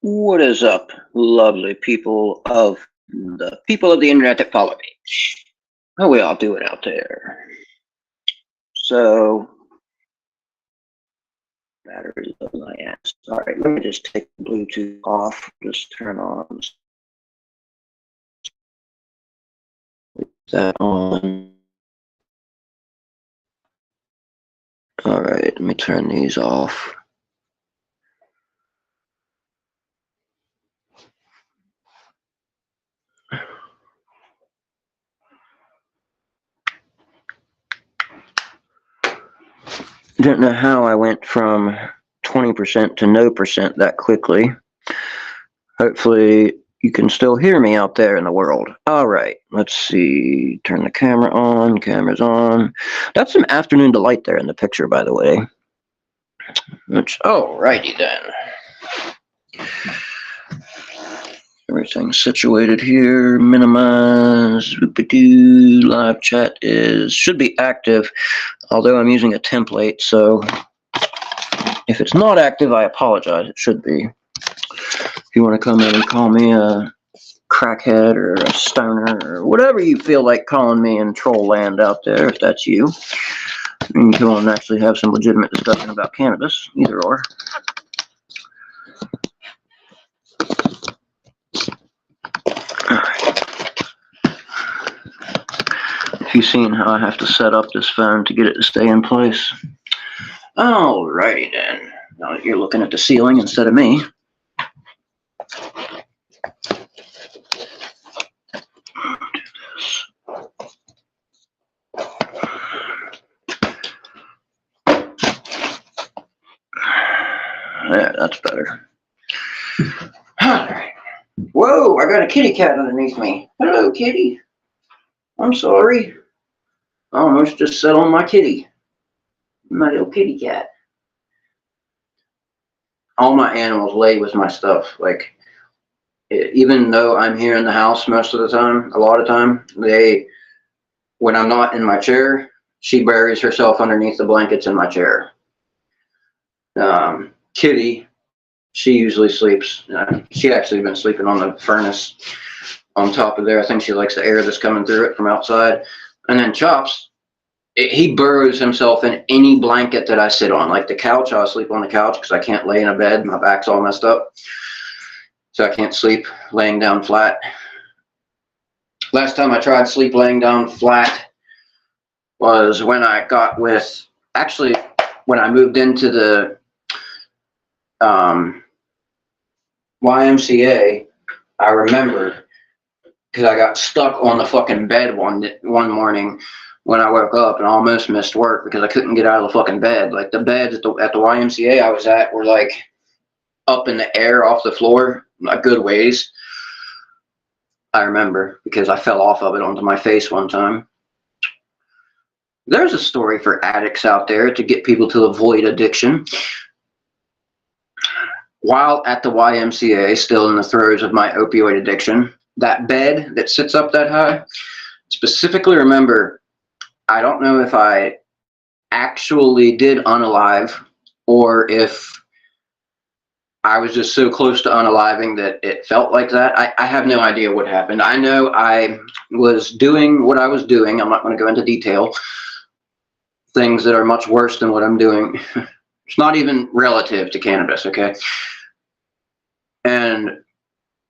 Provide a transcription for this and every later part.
What is up, lovely people of the internet that follow me? How we all doing out there? So, battery low my ass. All right, let me just take the Bluetooth off. Just turn on that on. All right, let me turn these off. Don't know how I went from 20% to no percent that quickly. Hopefully you can still hear me out there in the world. All right, let's see. Turn the camera on. Camera's on. That's some afternoon delight there in the picture, by the way. Alrighty then. Everything's situated here. Minimize. Live chat should be active, although I'm using a template, so if it's not active, I apologize. It should be. If you want to come in and call me a crackhead or a stoner or whatever you feel like calling me in troll land out there, if that's you, you can come on and actually have some legitimate discussion about cannabis, either or. You've seen how I have to set up this phone to get it to stay in place. Alrighty then. Now that you're looking at the ceiling instead of me. There, that's better. Alright. Whoa, I got a kitty cat underneath me. Hello, kitty. I'm sorry. I almost just sat on my kitty. My little kitty cat. All my animals lay with my stuff. Like, even though I'm here in the house most of the time, a lot of time, when I'm not in my chair, she buries herself underneath the blankets in my chair. Kitty, she usually sleeps. She actually been sleeping on the furnace on top of there. I think she likes the air that's coming through it from outside. And then Chops, he burrows himself in any blanket that I sit on. Like the couch, I'll sleep on the couch because I can't lay in a bed. My back's all messed up. So I can't sleep laying down flat. Last time I tried sleep laying down flat was when I got with, actually, when I moved into the YMCA, I remember, because I got stuck on the fucking bed one morning when I woke up and almost missed work because I couldn't get out of the fucking bed. Like the beds at the YMCA I was at were like up in the air off the floor, a good ways. I remember because I fell off of it onto my face one time. There's a story for addicts out there to get people to avoid addiction. While at the YMCA, still in the throes of my opioid addiction, that bed that sits up that high, specifically remember, I don't know if I actually did unalive or if I was just so close to unaliving that it felt like that. I have no idea what happened. I know I was doing what I was doing. I'm not going to go into detail. Things that are much worse than what I'm doing. It's not even relative to cannabis, okay? And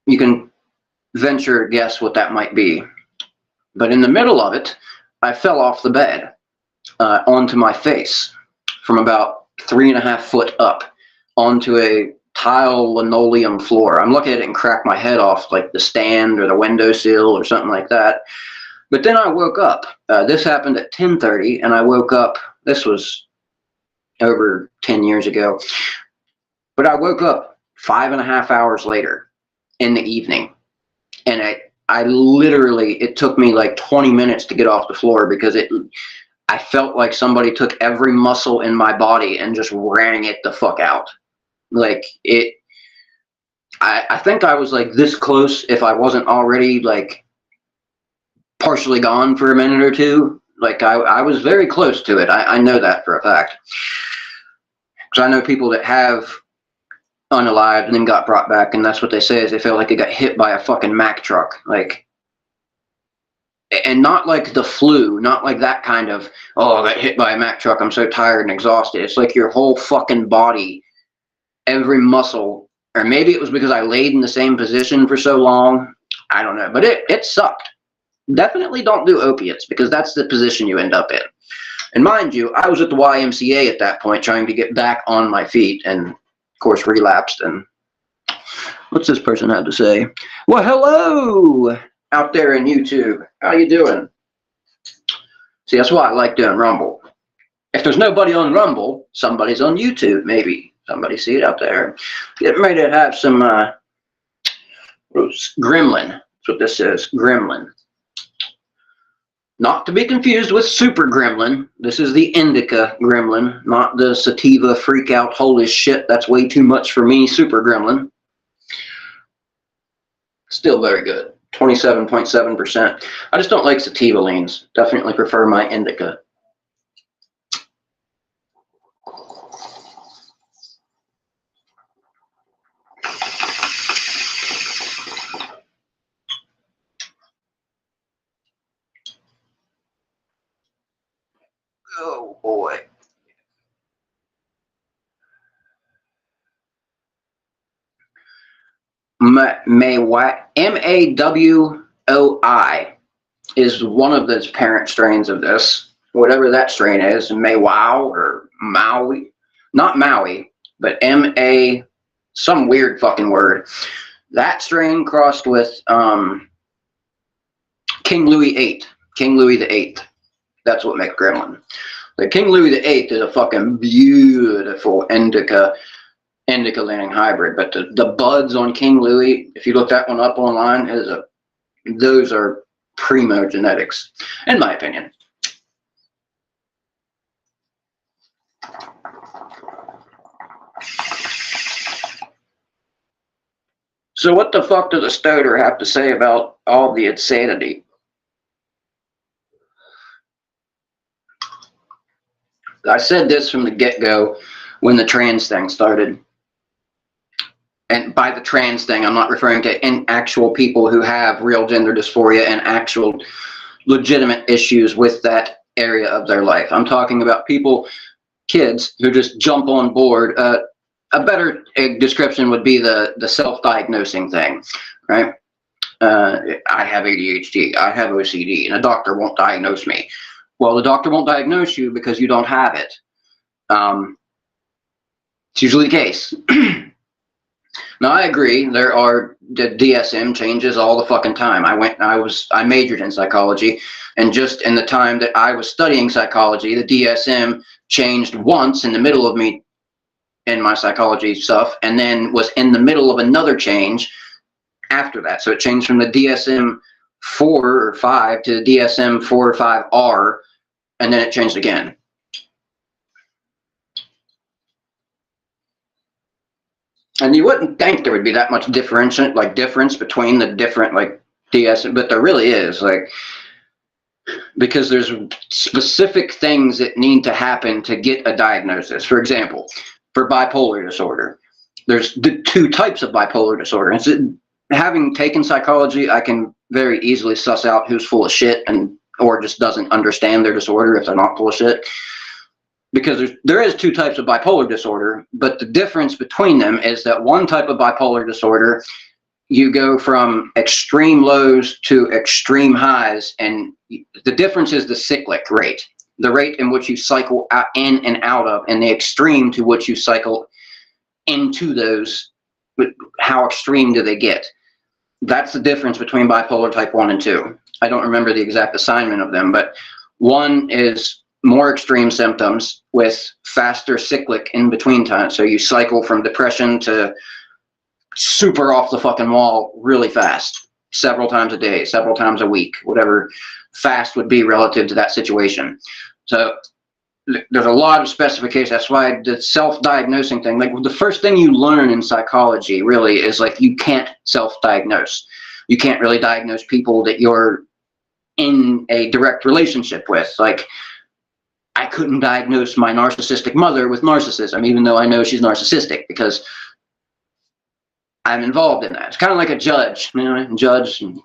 you can venture to guess what that might be. But in the middle of it, I fell off the bed onto my face from about 3.5 foot up onto a tile linoleum floor. I'm looking at it and crack my head off like the stand or the windowsill or something like that. But then I woke up. This happened at 10:30, and I woke up. This was over 10 years ago. But I woke up 5.5 hours later in the evening. And I literally, it took me like 20 minutes to get off the floor because I felt like somebody took every muscle in my body and just rang it the fuck out. Like I think I was like this close if I wasn't already like partially gone for a minute or two. Like I was very close to it. I know that for a fact. Because I know people that have unalived and then got brought back, and that's what they say is they feel like they got hit by a fucking Mack truck, like, and not like the flu, not like that kind of, oh, I got hit by a Mack truck, I'm so tired and exhausted. It's like your whole fucking body, every muscle, or maybe it was because I laid in the same position for so long, I don't know, but it sucked. Definitely don't do opiates, because that's the position you end up in. And mind you, I was at the YMCA at that point trying to get back on my feet, and of course relapsed. And what's this person have to say? Well, hello out there in YouTube. How you doing? See, that's why I like doing Rumble. If there's nobody on Rumble, somebody's on YouTube, maybe. Somebody see it out there. Getting ready to have some gremlin. That's what this is, gremlin. Not to be confused with super gremlin. This is the indica gremlin, not the sativa freak out, holy shit, that's way too much for me, super gremlin. Still very good, 27.7%. I just don't like sativa leans. Definitely prefer my indica. Oh boy. MAWI is one of the parent strains of this, whatever that strain is, Maui or Maui, not Maui, but M-A, some weird fucking word. That strain crossed with King Louis VIII, King Louis the VIII. That's what makes gremlin. The King Louis the VIII is a fucking beautiful indica leaning hybrid, but the buds on King Louis, if you look that one up online, those are primo genetics, in my opinion. So what the fuck does a stoner have to say about all the insanity? I said this from the get-go when the trans thing started. And by the trans thing, I'm not referring to actual people who have real gender dysphoria and actual legitimate issues with that area of their life. I'm talking about people, kids, who just jump on board. A better description would be the self-diagnosing thing, right? I have ADHD, I have OCD, and a doctor won't diagnose me. Well, the doctor won't diagnose you because you don't have it. It's usually the case. Now, I agree, there are the DSM changes all the fucking time. I majored in psychology, and just in the time that I was studying psychology, the DSM changed once in the middle of me in my psychology stuff, and then was in the middle of another change after that. So it changed from the DSM 4 or 5 to the DSM 4 or 5R, and then it changed again. And you wouldn't think there would be that much difference between the different DSM, but there really is, because there's specific things that need to happen to get a diagnosis. For example, for bipolar disorder, there's the two types of bipolar disorder. And having taken psychology, I can very easily suss out who's full of shit or just doesn't understand their disorder if they're not full of shit. Because there is two types of bipolar disorder, but the difference between them is that one type of bipolar disorder, you go from extreme lows to extreme highs, and the difference is the cyclic rate, the rate in which you cycle in and out of, and the extreme to which you cycle into those, how extreme do they get? That's the difference between bipolar type 1 and 2. I don't remember the exact assignment of them, but one is more extreme symptoms with faster cyclic in between time. So you cycle from depression to super off the fucking wall really fast, several times a day, several times a week, whatever fast would be relative to that situation. So there's a lot of specifications. That's why the self-diagnosing thing, the first thing you learn in psychology really is you can't self-diagnose. You can't really diagnose people that you're in a direct relationship with. I couldn't diagnose my narcissistic mother with narcissism, even though I know she's narcissistic, because I'm involved in that. It's kind of like a judge, you know, judge. You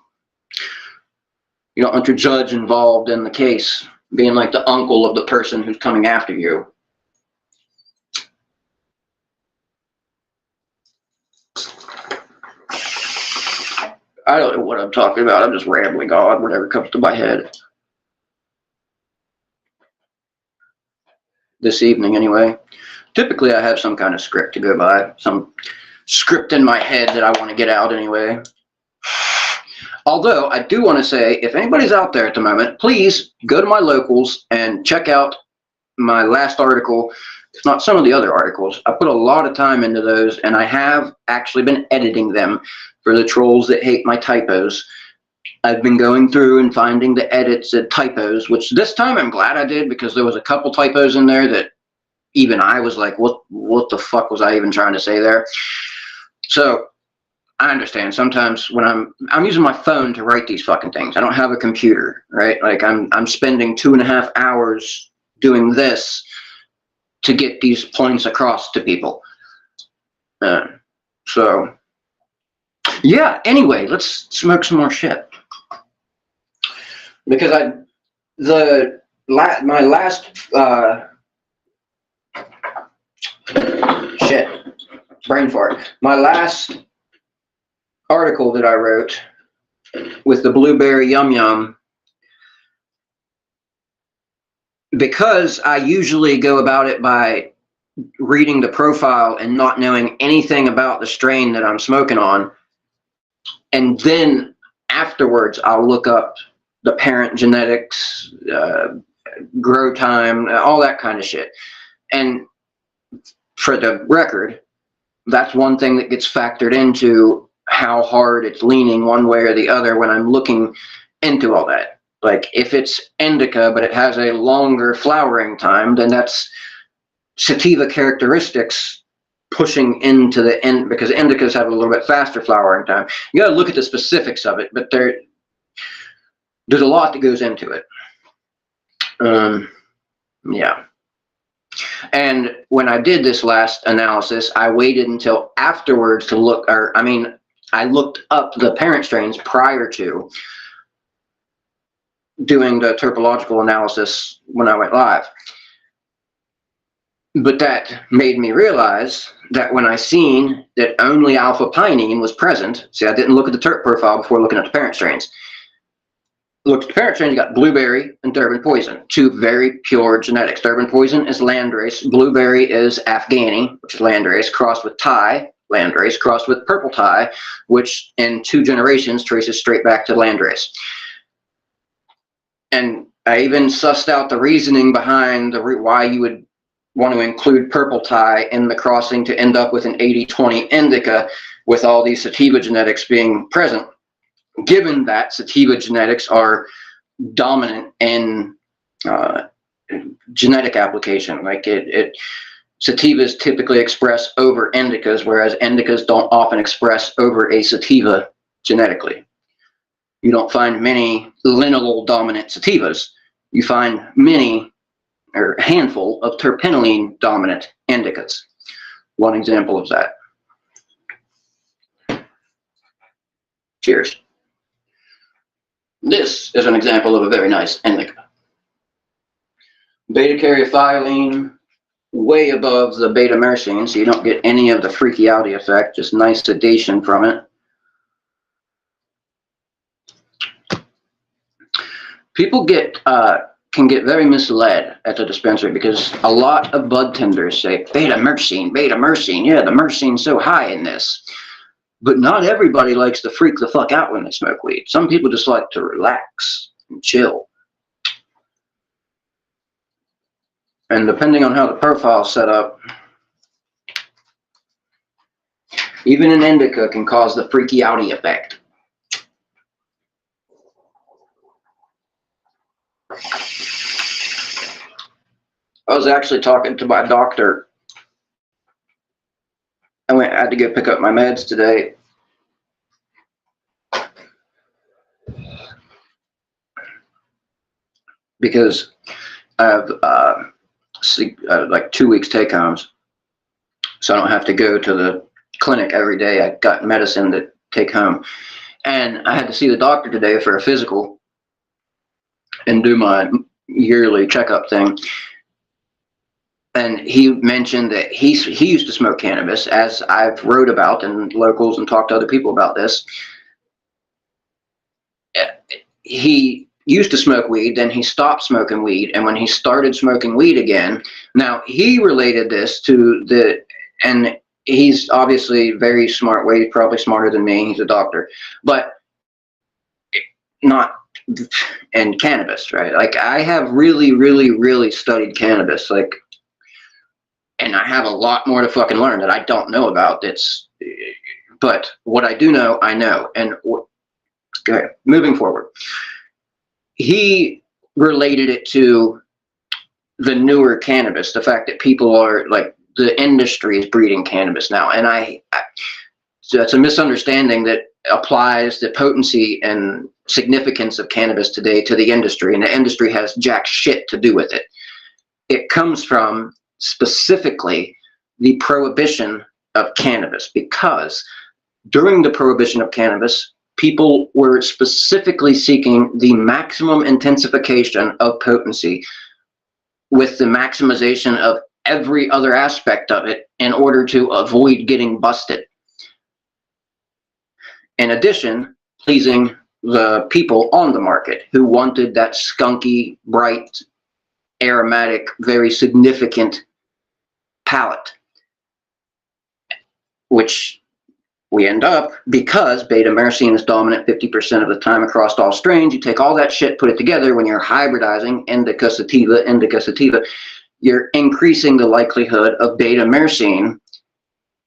don't want your judge involved in the case, being like the uncle of the person who's coming after you. I don't know what I'm talking about. I'm just rambling on, whatever comes to my head. This evening, anyway. Typically, I have some kind of script to go by, some script in my head that I want to get out anyway. Although, I do want to say, if anybody's out there at the moment, please go to my locals and check out my last article, if not some of the other articles. I put a lot of time into those, and I have actually been editing them for the trolls that hate my typos. I've been going through and finding the edits and typos, which this time I'm glad I did, because there was a couple typos in there that even I was like, what the fuck was I even trying to say there? So I understand sometimes when I'm using my phone to write these fucking things. I don't have a computer, right? Like I'm spending 2.5 hours doing this to get these points across to people. So yeah, anyway, let's smoke some more shit. Because my last shit, brain fart. My last article that I wrote with the blueberry yum yum, because I usually go about it by reading the profile and not knowing anything about the strain that I'm smoking on, and then afterwards I'll look up the parent genetics, grow time, all that kind of shit. And for the record, that's one thing that gets factored into how hard it's leaning one way or the other when I'm looking into all that. Like if it's indica but it has a longer flowering time, then that's sativa characteristics pushing into the end, because indicas have a little bit faster flowering time. You got to look at the specifics of it, but there's a lot that goes into it. Yeah. And when I did this last analysis, I waited until afterwards to look, I looked up the parent strains prior to doing the terpological analysis when I went live. But that made me realize that when I seen that only alpha pinene was present, see, I didn't look at the terp profile before looking at the parent strains. Looked at the parent strain, you got blueberry and Durban poison, two very pure genetics. Durban poison is landrace, blueberry is Afghani, which is landrace, crossed with Thai, landrace, crossed with purple Thai, which in 2 generations traces straight back to landrace. And I even sussed out the reasoning behind why you would want to include purple Thai in the crossing to end up with an 80-20 indica with all these sativa genetics being present, given that sativa genetics are dominant in genetic application. Like sativas typically express over indicas, whereas indicas don't often express over a sativa genetically. You don't find many linalool dominant sativas. You find many, or a handful, of terpinolene dominant indicas. One example of that. Cheers. This is an example of a very nice indica. Beta caryophyllene, way above the beta myrcene, so you don't get any of the freakiality effect, just nice sedation from it. People can get very misled at the dispensary because a lot of bud tenders say beta myrcene, yeah, the myrcene's so high in this. But not everybody likes to freak the fuck out when they smoke weed. Some people just like to relax and chill. And depending on how the profile's set up, even an indica can cause the freaky-outy effect. I was actually talking to my doctor. I had to go pick up my meds today. Because I have like 2 weeks take homes. So I don't have to go to the clinic every day. I got medicine to take home. And I had to see the doctor today for a physical and do my yearly checkup thing. And he mentioned that he used to smoke cannabis, as I've wrote about in locals and talked to other people about this. He used to smoke weed, then he stopped smoking weed, and when he started smoking weed again, now he related this to and he's obviously very smart, way probably smarter than me, he's a doctor, but not in cannabis, right? Like, I have really studied cannabis, like, and I have a lot more to fucking learn that I don't know about. But what I do know, I know. And okay, moving forward, he related it to the newer cannabis, the fact that people are like, the industry is breeding cannabis now, and so that's a misunderstanding that applies the potency and significance of cannabis today to the industry, and the industry has jack shit to do with it. It comes from specifically the prohibition of cannabis, because during the prohibition of cannabis, people were specifically seeking the maximum intensification of potency with the maximization of every other aspect of it in order to avoid getting busted. In addition, pleasing the people on the market who wanted that skunky, bright, aromatic, very significant palate, which we end up, because beta-myrcene is dominant 50% of the time across all strains. You take all that shit, put it together, when you're hybridizing indica sativa, you're increasing the likelihood of beta-myrcene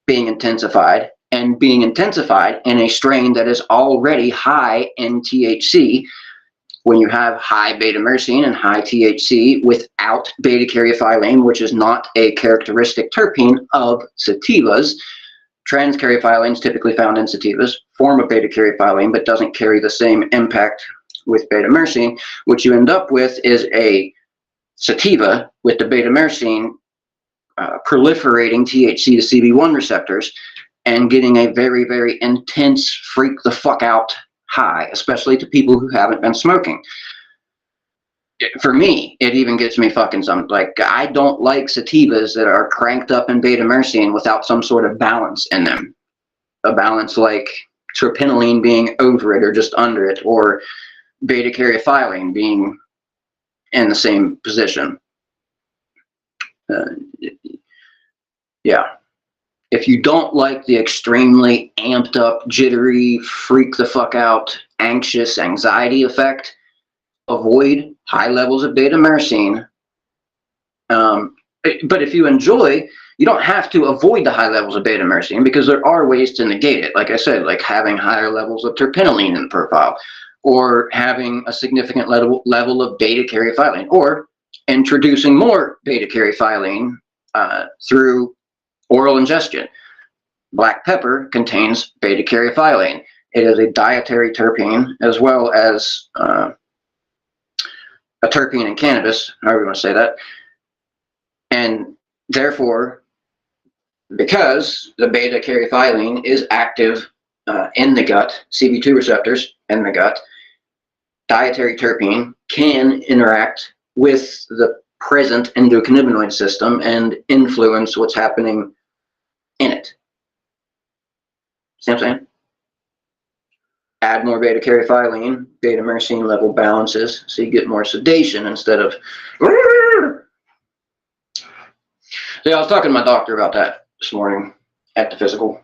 being intensified, and being intensified in a strain that is already high in THC. When you have high beta-myrcene and high THC without beta-caryophyllene, which is not a characteristic terpene of sativas, trans-caryophyllene is typically found in sativas, form of beta-caryophyllene, but doesn't carry the same impact with beta-myrcene. What you end up with is a sativa with the beta-myrcene proliferating THC to CB1 receptors and getting a very intense freak the fuck out high, especially to people who haven't been smoking. For me, it even gets me fucking some, like, I don't like sativas that are cranked up in beta-myrcene without some sort of balance in them. A balance like terpinolene being over it or just under it, or beta-caryophyllene being in the same position. Yeah. If you don't like the extremely amped up, jittery, freak the fuck out, anxious anxiety effect, avoid high levels of beta-myrcene. But if you enjoy, you don't have to avoid the high levels of beta-myrcene, because there are ways to negate it. Like I said, like having higher levels of terpinolene in the profile, or having a significant level of beta-caryophyllene, or introducing more beta-caryophyllene through oral ingestion. Black pepper contains beta-caryophyllene. It is a dietary terpene, as well as a terpene in cannabis, however you want to say that. And therefore, because the beta-caryophyllene is active in the gut, CB2 receptors in the gut, dietary terpene can interact with the present endocannabinoid system and influence what's happening in it. See what I'm saying? Add more beta-caryophyllene, beta-myrcene level balances, so you get more sedation instead of. Yeah, I was talking to my doctor about that this morning at the physical.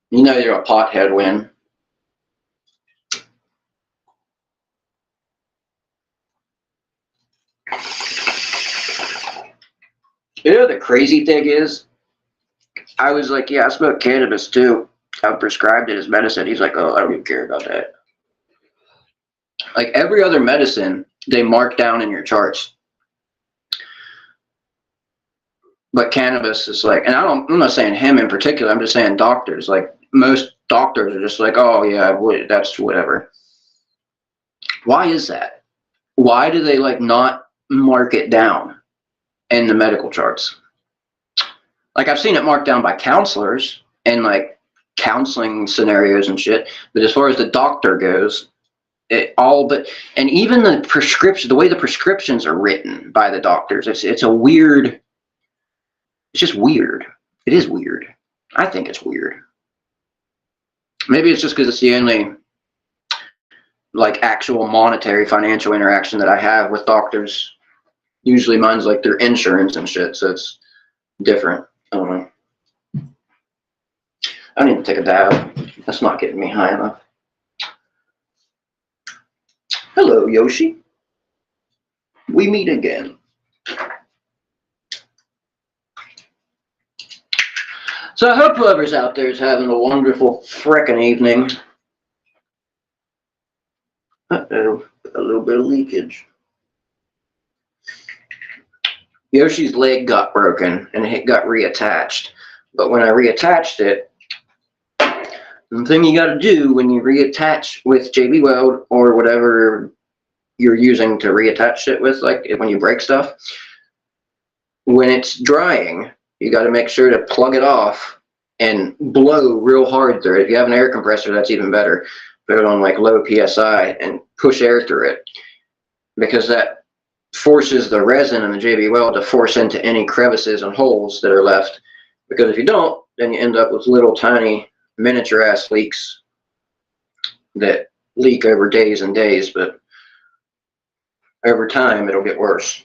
You know you're a pothead when you know the crazy thing is, I was like, yeah, I smoke cannabis too. I prescribed it as medicine. He's like, oh, I don't even care about that. Like every other medicine, they mark down in your charts. But cannabis is like, and I'm not saying him in particular, I'm just saying doctors. Like most doctors are just like, oh yeah, that's whatever. Why is that? Why do they like not mark it down in the medical charts? Like, I've seen it marked down by counselors and like counseling scenarios and shit. But as far as the doctor goes, it all but, and even the prescription, the way the prescriptions are written by the doctors, it's a weird. It's just weird. It is weird. I think it's weird. Maybe it's just because it's the only like actual monetary financial interaction that I have with doctors. Usually mine's like their insurance and shit, so it's different. I don't know. I need to take a dab. That's not getting me high enough. Hello, Yoshi. We meet again. So I hope whoever's out there is having a wonderful frickin' evening. Uh-oh, a little bit of leakage. Yoshi's leg got broken and it got reattached. But when I reattached it, the thing you gotta do when you reattach with JB Weld or whatever you're using to reattach it with, like when you break stuff, when it's drying, you gotta make sure to plug it off and blow real hard through it. If you have an air compressor, that's even better. Put it on like low PSI and push air through it, because that forces the resin and the JB Weld to force into any crevices and holes that are left. Because if you don't, then you end up with little tiny miniature ass leaks that leak over days and days, but over time it'll get worse.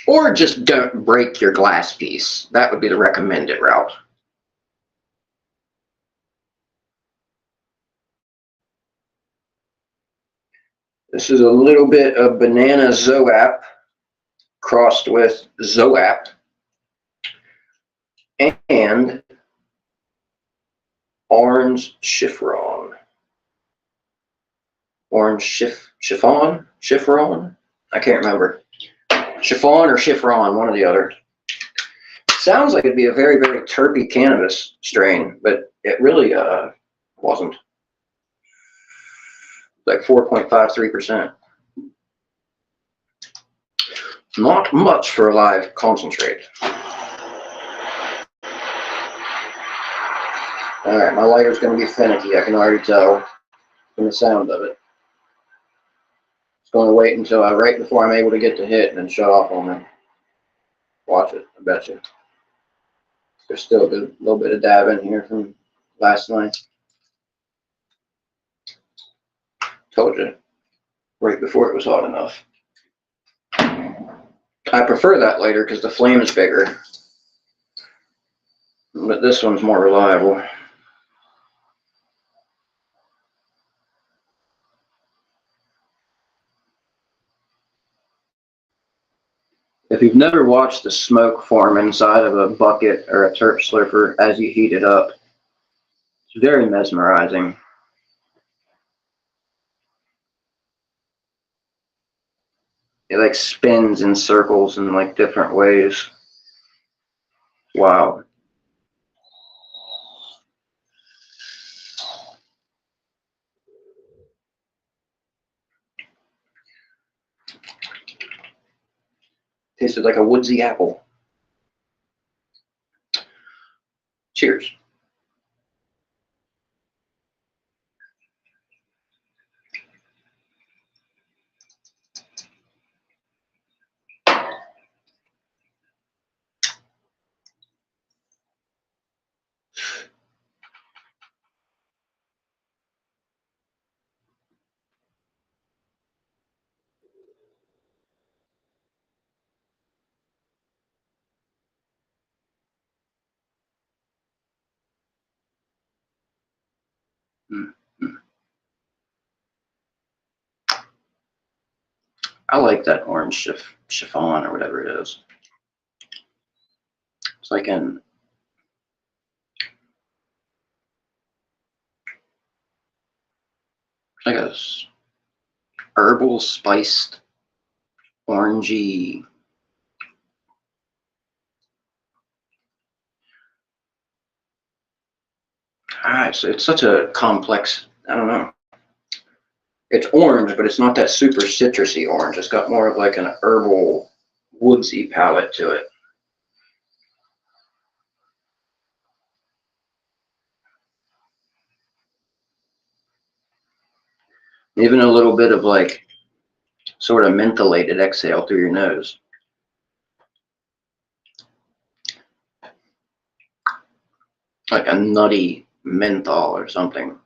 Or just don't break your glass piece. That would be the recommended route. This is a little bit of banana zoap crossed with zoap and orange chiffon. Orange chiffon? Chiffon? I can't remember. Chiffon or chiffon, one or the other. Sounds like it'd be a very, very terpy cannabis strain, but it really wasn't. Like 4.53%. Not much for a live concentrate. Alright, my lighter's going to be finicky, I can already tell from the sound of it. It's going to wait until right before I'm able to get to hit and then shut off on me. Watch it, I bet you. There's still a little bit of dab in here from last night. Told you, right before it was hot enough. I prefer that lighter because the flame is bigger, but this one's more reliable. If you've never watched the smoke form inside of a bucket or a terp slurper as you heat it up, it's very mesmerizing. It like spins in circles in like different ways. Wow. Tasted like a woodsy apple. Cheers. I like that orange chiffon or whatever it is. It's like an like a herbal spiced orangey. So it's such a complex, I don't know. It's orange, but it's not that super citrusy orange. It's got more of like an herbal, woodsy palette to it. Even a little bit of like sort of mentholated exhale through your nose. Like a nutty menthol or something.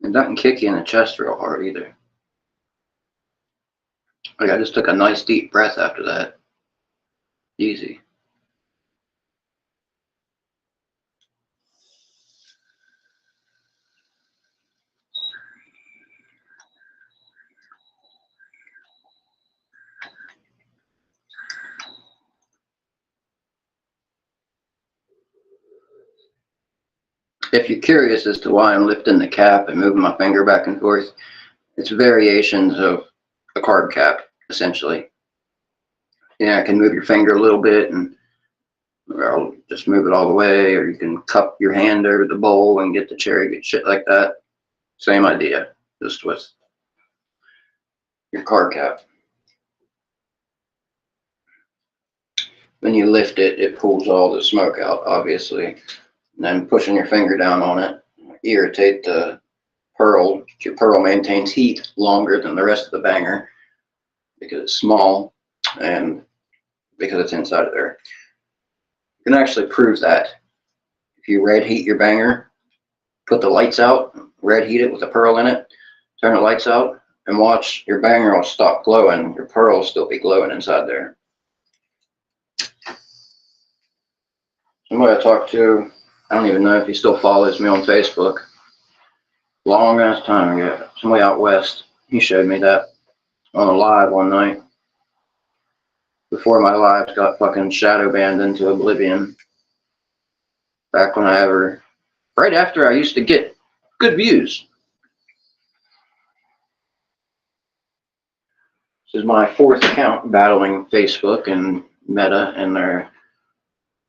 It doesn't kick you in the chest real hard either. Like I just took a nice deep breath after that. Easy. If you're curious as to why I'm lifting the cap and moving my finger back and forth, it's variations of a carb cap, essentially. Yeah, I can move your finger a little bit and I'll just move it all the way, or you can cup your hand over the bowl and get the cherry, get shit like that. Same idea, just with your carb cap. When you lift it, it pulls all the smoke out, obviously. And then pushing your finger down on it, irritate the pearl. Your pearl maintains heat longer than the rest of the banger because it's small and because it's inside of there. You can actually prove that. If you red heat your banger, put the lights out, red heat it with a pearl in it, turn the lights out, and watch your banger will stop glowing. Your pearl will still be glowing inside there. Somebody I talked to, I don't even know if he still follows me on Facebook. Long ass time ago. Somebody out west, he showed me that on a live one night. Before my lives got fucking shadow banned into oblivion. Back when right after I used to get good views. This is my 4th account battling Facebook and Meta and their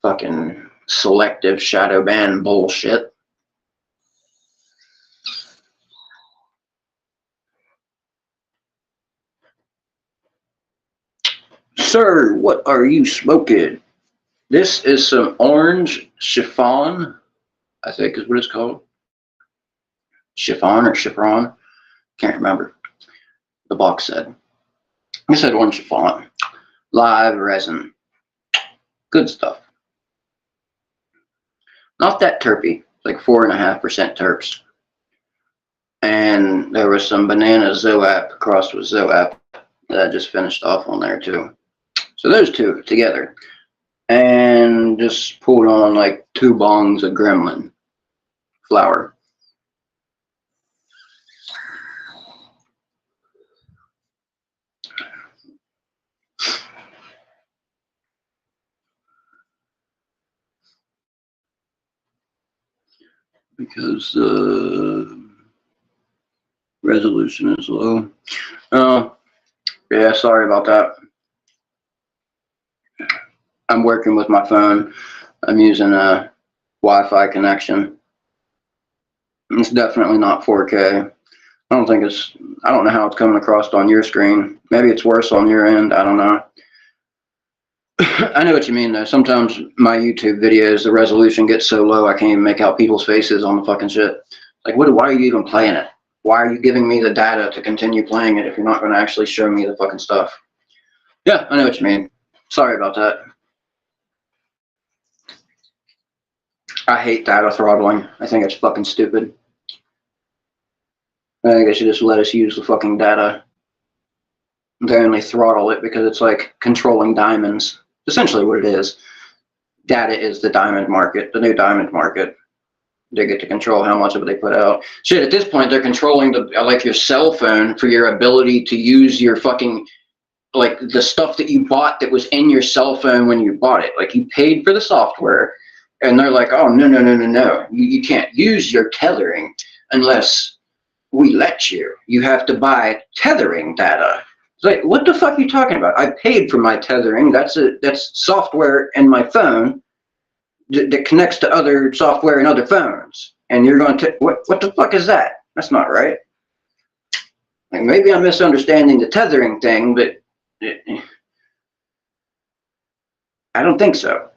fucking selective shadow ban bullshit. Sir, what are you smoking? This is some orange chiffon, I think is what it's called. Chiffon or chiffon? Can't remember. The box said. It said orange chiffon. Live resin. Good stuff. Not that terpy. Like 4.5% terps. And there was some banana zoap crossed with zoap that I just finished off on there too. So those two together. And just pulled on like 2 bongs of gremlin flour. Because resolution is low. Yeah, sorry about that. I'm working with my phone. I'm using a Wi-Fi connection. It's definitely not 4K. I don't know how it's coming across on your screen. Maybe it's worse on your end. I don't know. I know what you mean though. Sometimes my YouTube videos, the resolution gets so low I can't even make out people's faces on the fucking shit. Like, why are you even playing it? Why are you giving me the data to continue playing it if you're not going to actually show me the fucking stuff? Yeah, I know what you mean. Sorry about that. I hate data throttling. I think it's fucking stupid. I think they should just let us use the fucking data. They only throttle it because it's like controlling diamonds. Essentially what it is. Data is the diamond market, the new diamond market. They get to control how much of it they put out. Shit, at this point, they're controlling like your cell phone for your ability to use your fucking, like the stuff that you bought that was in your cell phone when you bought it. Like you paid for the software, and they're like, oh, no, no, no, no, no. You can't use your tethering unless we let you. You have to buy tethering data. It's like, what the fuck are you talking about? I paid for my tethering. That's software in my phone that connects to other software in other phones. And you're going to, what the fuck is that? That's not right. Like maybe I'm misunderstanding the tethering thing, but I don't think so.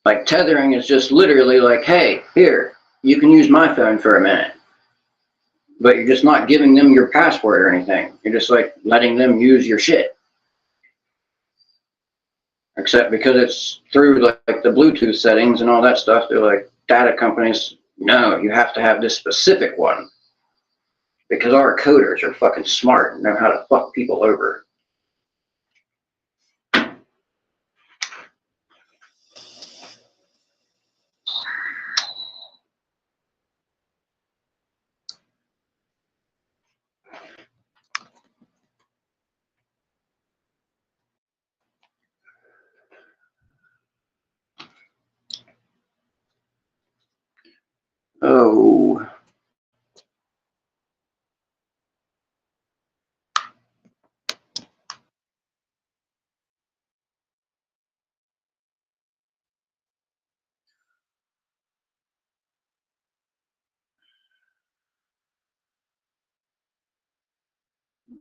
Like tethering is just literally like, hey, here, you can use my phone for a minute. But you're just not giving them your password or anything. You're just like letting them use your shit. Except because it's through like the Bluetooth settings and all that stuff, they're like, data companies, no, you have to have this specific one. Because our coders are fucking smart and know how to fuck people over. Oh.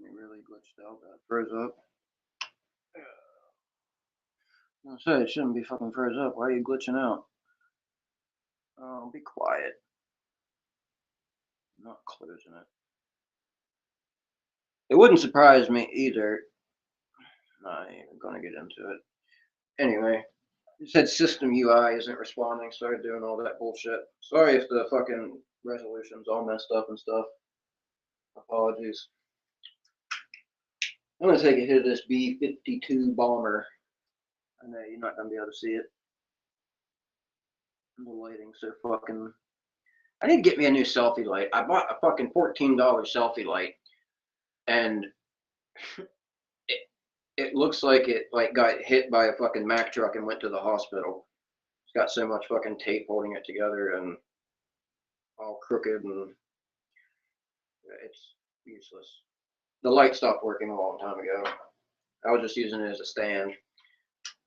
It really glitched out. That froze up. I say it shouldn't be fucking froze up. Why are you glitching out? Oh, be quiet. I'm not closing it. It wouldn't surprise me either. Not even gonna get into it. Anyway, it said system UI isn't responding. Started doing all that bullshit. Sorry if the fucking resolution's all messed up and stuff. Apologies. I'm gonna take a hit of this B-52 bomber. I know you're not gonna be able to see it. The lighting's so fucking. I need to get me a new selfie light. I bought a fucking $14 selfie light, and it looks like it like got hit by a fucking Mack truck and went to the hospital. It's got so much fucking tape holding it together and all crooked, and it's useless. The light stopped working a long time ago. I was just using it as a stand.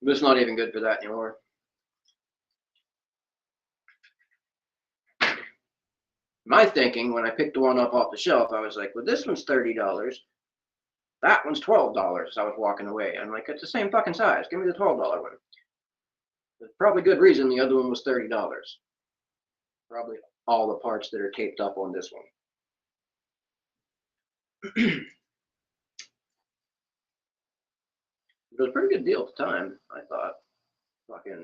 But it's not even good for that anymore. My thinking when I picked the one up off the shelf, I was like, well, this one's $30. That one's $12. I was walking away. I'm like, it's the same fucking size. Give me the $12 one. There's probably good reason the other one was $30. Probably all the parts that are taped up on this one. It was a pretty good deal at the time, I thought. Fucking, I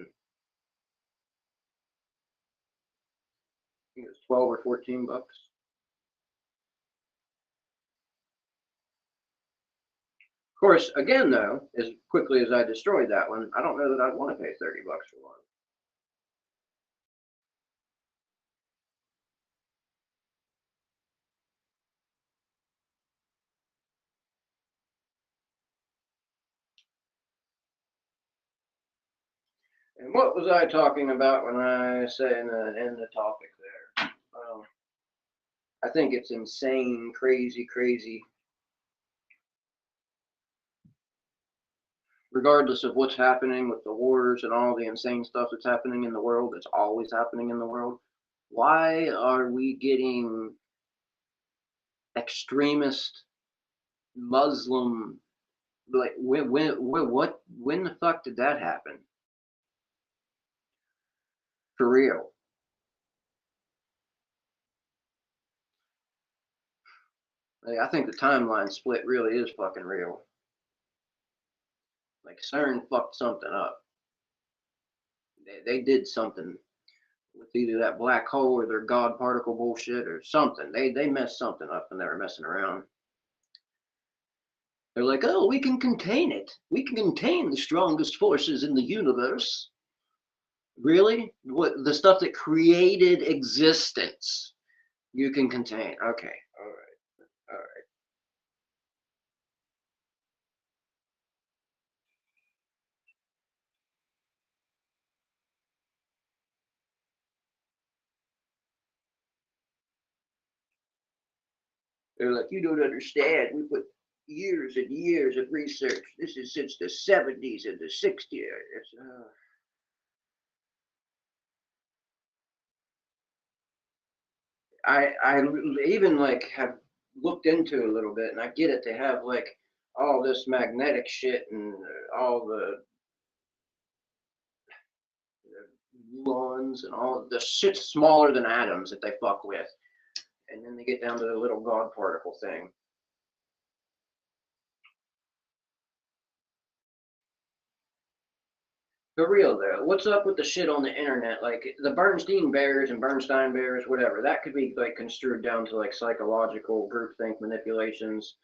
think it was 12 or 14 bucks. Of course, again though, as quickly as I destroyed that one, I don't know that I'd want to pay 30 bucks for one. And what was I talking about when I say in the topic there? I think it's insane, crazy, crazy. Regardless of what's happening with the wars and all the insane stuff that's happening in the world, that's always happening in the world, why are we getting extremist Muslim? Like when the fuck did that happen? For real? Like, I think the timeline split really is fucking real. Like CERN fucked something up. They did something with either that black hole or their God particle bullshit or something. They messed something up when they were messing around. They're like, oh, we can contain it. We can contain the strongest forces in the universe. Really? What, the stuff that created existence, you can contain. Okay, all right, all right. They're like, you don't understand. We put years and years of research. This is since the 70s and the 60s. I even like have looked into a little bit, and I get it. They have like all this magnetic shit and all the muons and all the shit smaller than atoms that they fuck with, and then they get down to the little God particle thing. For real though, what's up with the shit on the internet? Like the Bernstein Bears and Bernstein Bears, whatever, that could be like construed down to like psychological groupthink manipulations.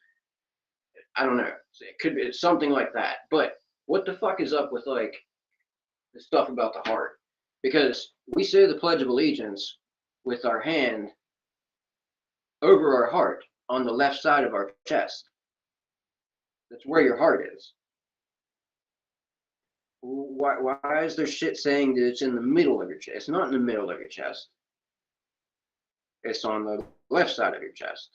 I don't know. It could be something like that. But what the fuck is up with like the stuff about the heart? Because we say the Pledge of Allegiance with our hand over our heart on the left side of our chest. That's where your heart is. Why is there shit saying that it's in the middle of your chest? It's not in the middle of your chest. It's on the left side of your chest.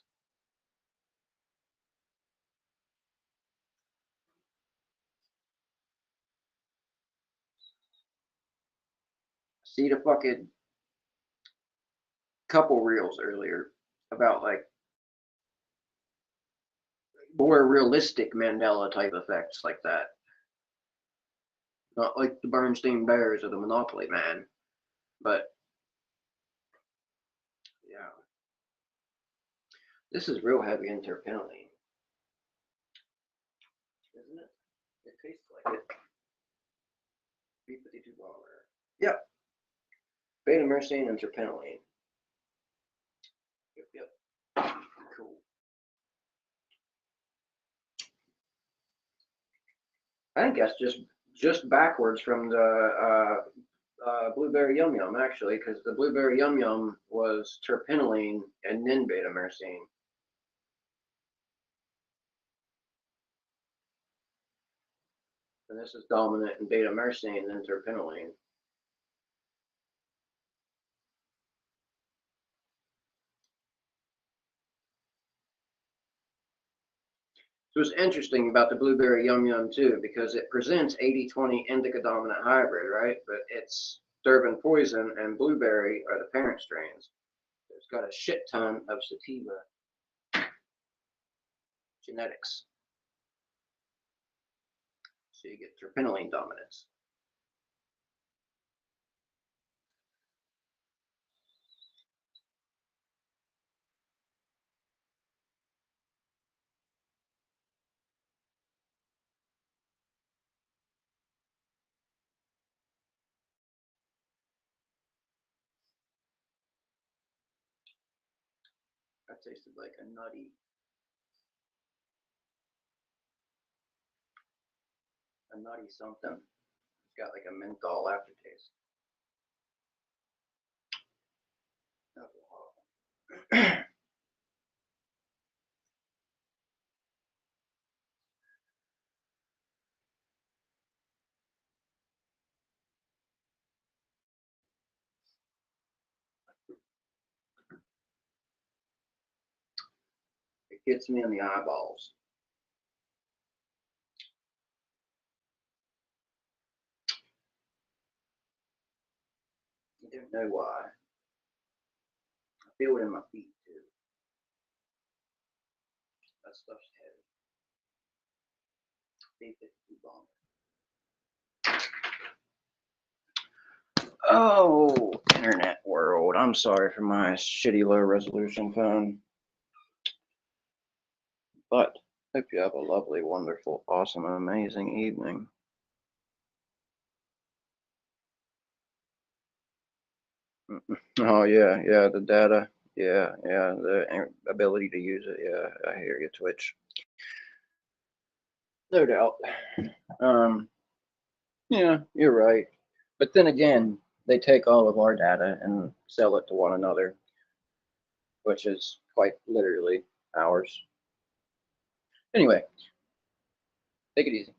See the fucking couple reels earlier about like more realistic Mandela type effects like that. Not like the Bernstein Bears or the Monopoly Man, but yeah. This is real heavy in terpinolene, isn't it? It tastes like it. B52 bomber. Yep. Beta myrcene and terpinolene. Yep, yep. Cool. I think that's just backwards from the blueberry yum yum actually, because the blueberry yum yum was terpinolene and then beta myrcene. And this is dominant in beta myrcene and then terpinolene. So it's interesting about the blueberry yum yum too, because it presents 80-20 indica dominant hybrid, right? But it's Durban poison and blueberry are the parent strains. It's got a shit ton of sativa genetics. So you get terpinolene dominance. That tasted like a nutty something. It's got like a menthol aftertaste. It gets me in the eyeballs. I don't know why. I feel it in my feet too. That stuff's heavy. B52 bomb. Oh, internet world. I'm sorry for my shitty low resolution phone. But hope you have a lovely, wonderful, awesome, amazing evening. Oh yeah, yeah, the data. Yeah, yeah, the ability to use it. Yeah, I hear you, Twitch. No doubt. Yeah, you're right. But then again, they take all of our data and sell it to one another, which is quite literally ours. Anyway, take it easy.